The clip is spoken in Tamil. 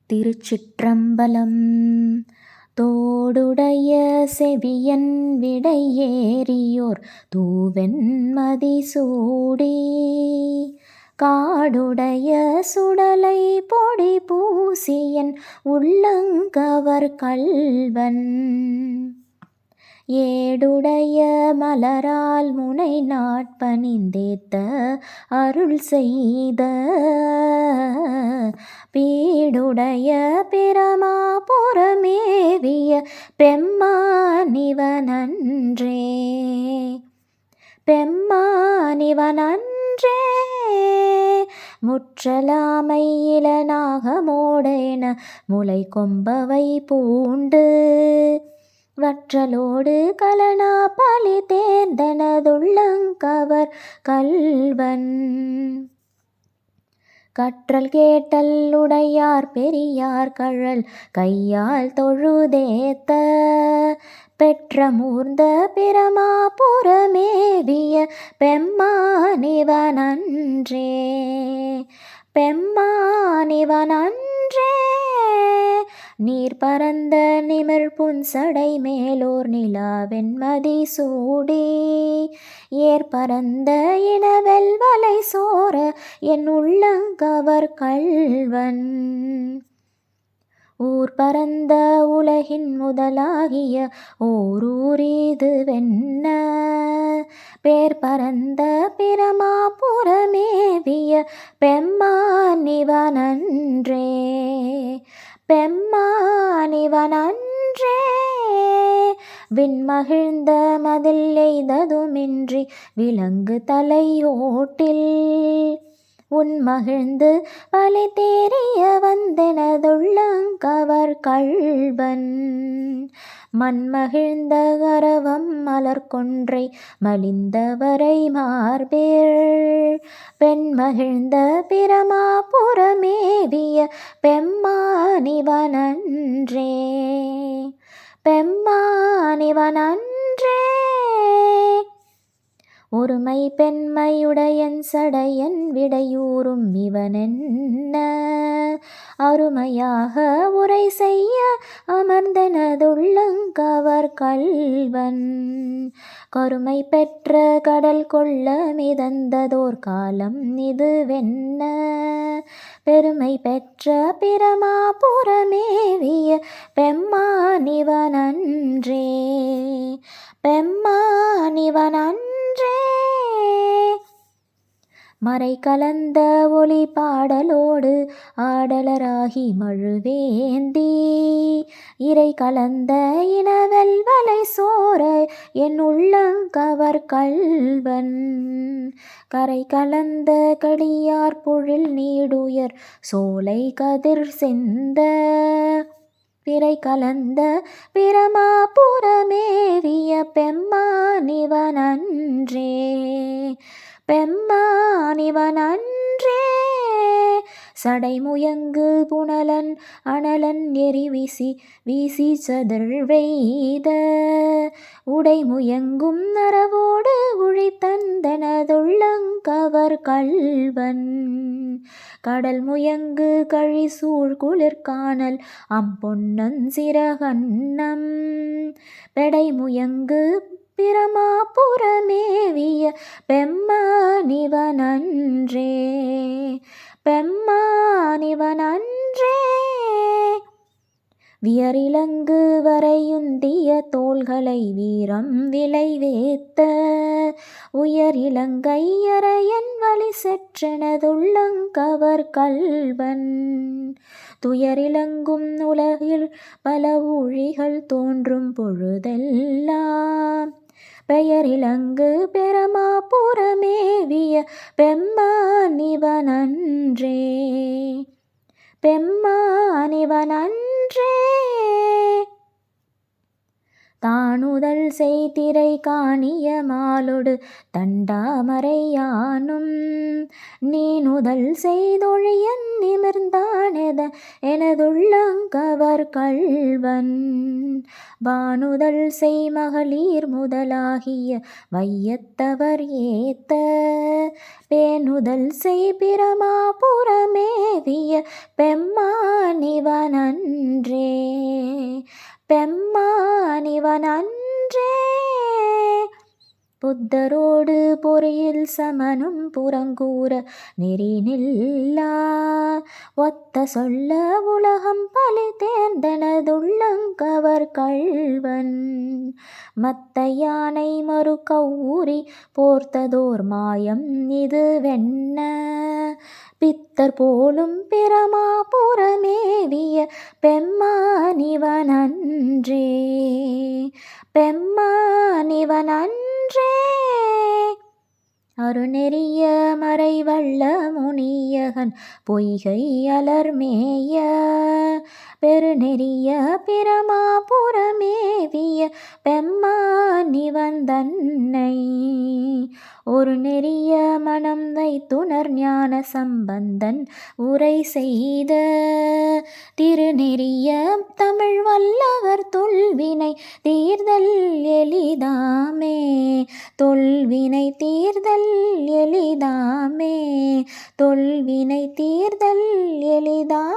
திருச்சிற்றம்பலம். தோடுடைய செவியன் விடையேறியோர் தூவெண்மதி சூடி, காடுடைய சுடலை பொடி பூசியன் உள்ளங்கவர் கள்வன், ஏடுடைய மலரால் முனை நாட்பணிந்தேத்த அருள் செய்த, பீடுடைய பிரமாபுரமேவிய பெம்மானிவனன்றே. பெம்மானிவனன்றே முற்றலாமை இளநாகமோடேன முலை கொம்பவை பூண்டு, வற்றலோடு கலனா பலி தேர்ந்தனதுள்ளங்கவர் கள்வன், கற்றல் கேட்டல் உடையார் பெரியார் கழல் கையால் தொழுதேத்த, பெற்ற மூர்ந்த பிரமாபுரமேவிய பெம்மானிவனன்றே. பெம்மானிவனன்றே நீர் பரந்த நிமிர் புன்சடை மேலோர் நிலாவெண்மதி சூடி, ஏர் பரந்த இனவெல் வலை சோர என் உள்ளங்கவர் கள்வன், ஊர் பரந்த உலகின் முதலாகிய ஓரூரிது வென்ன, பேர் பரந்த பிரமாபுரமேவிய பெம்மானிவனன்றே. பெம்மானிவனன்றே விண்மகிழ்ந்த மதில் எய்ததுமின்றி விலங்கு தலையோட்டில், உன்மகிழ்ந்து பலி தேறிய வந்தெனதுள்ளங்கவர் கள்வன், மண்மகிழ்ந்த கரவம் மலர்கொன்றை மலிந்தவரை மார்பேள், பெண்மகிழ்ந்த பிரமாபுரமேவிய பெம்மானிவனன்றே. பெம்மானிவனன்றே ஒருமை பெண்மையுடையன் சடையன் விடையூறும் இவனென்ன, அருமையாக உரை செய்ய அமர்ந்தனதுள்ளங்கவர் கள்வன், கருமை பெற்ற கடல் கொள்ள மிதந்ததோர் காலம் இதுவென்ன, பெருமை பெற்ற பிரமாபுரமேவிய பெம்மானிவனன்றே. பெம்மானிவனன்றே மறை கலந்த ஒளி பாடலோடு ஆடலராகி மழுவேந்தி, இறை கலந்த இனவெல் வலை சோர என் உள்ளங்கவர் கள்வன், கரை கலந்த கடியார் பொழில் நீடுயர் சோலை கதிர் செந்த, பிறை கலந்த பிரமாபுரமேவிய பெம்மானிவனன்றே. பெம்மானிவனன்றே சடைமுயங்கு புனலன் அனலன் எரி வீசி வீசி சதிர்வெய்த, உடைமுயங்கும் நரவோடு உழித்தந்தனதுள்ளங்கவர் கள்வன், கடல் முயங்கு கழிசூழ் குளிர்கானல் அம்பொன்னன் சிறகண்ணம், பெடை முயங்கு பிரமாபுரமேவிய பெம்மானிவனன்றே. பெம்மானிவனன்றே வியரிலங்கு வரையுந்திய தோள்களை வீரம் விளைவேத்த, உயர் இலங்கையரையன் வழி செற்றனதுள்ளங்கவர் கள்வன், துயரிலங்கும் உலகில் பல ஊழிகள் தோன்றும் பொழுதெல்லாம், பெயரிலங்கு பிரமாபுரமேவிய பெம்மானிவனன்றே. பெம்மானிவனன்றே தானுதல் செய்திரை காணிய மாலொடு தண்டாமரையானும், நீனுதல் செய்தொழியன் நிமிர்ந்தானெத எனதுள்ளங்கவர் கள்வன், வானுதல் செய் மகளிர் முதலாகிய வையத்தவர் ஏத்த, பேணுதல் செய் பிரமாபுரமேவிய பெம்மானிவனன்றே. பெம்மானிவனன்றே புத்தரோடு பொறியில் சமனும் புறங்கூற நெறிநில்லா ஒத்த சொல்ல உலகம் பலி தேர்ந்தனதுள்ளங்கவர் கள்வன் மத்த யானை மறு கௌரி போர்த்ததோர் மாயம் இது வெண்ண பித்தர் போலும் பிரமாபுரமேவிய பெம்மானிவனன்றே பெம்மானிவனன்றே அருநெறிய மறைவள்ள முனியகன் பொய்கை அலர்மேய பெருநெறிய பிரமாபுரமேவிய பெம்மானிவன் தன்னை ஒரு நெறிய மனம் வைத்துணர் ஞான சம்பந்தன் உரை செய்த திருநெறிய தமிழ் வல்லவர் தொல்வினை தீர்தல் எளிதாமே தொல்வினை தீர்தல் எளிதாமே தொல்வினை தீர்தல் எளிதாமே.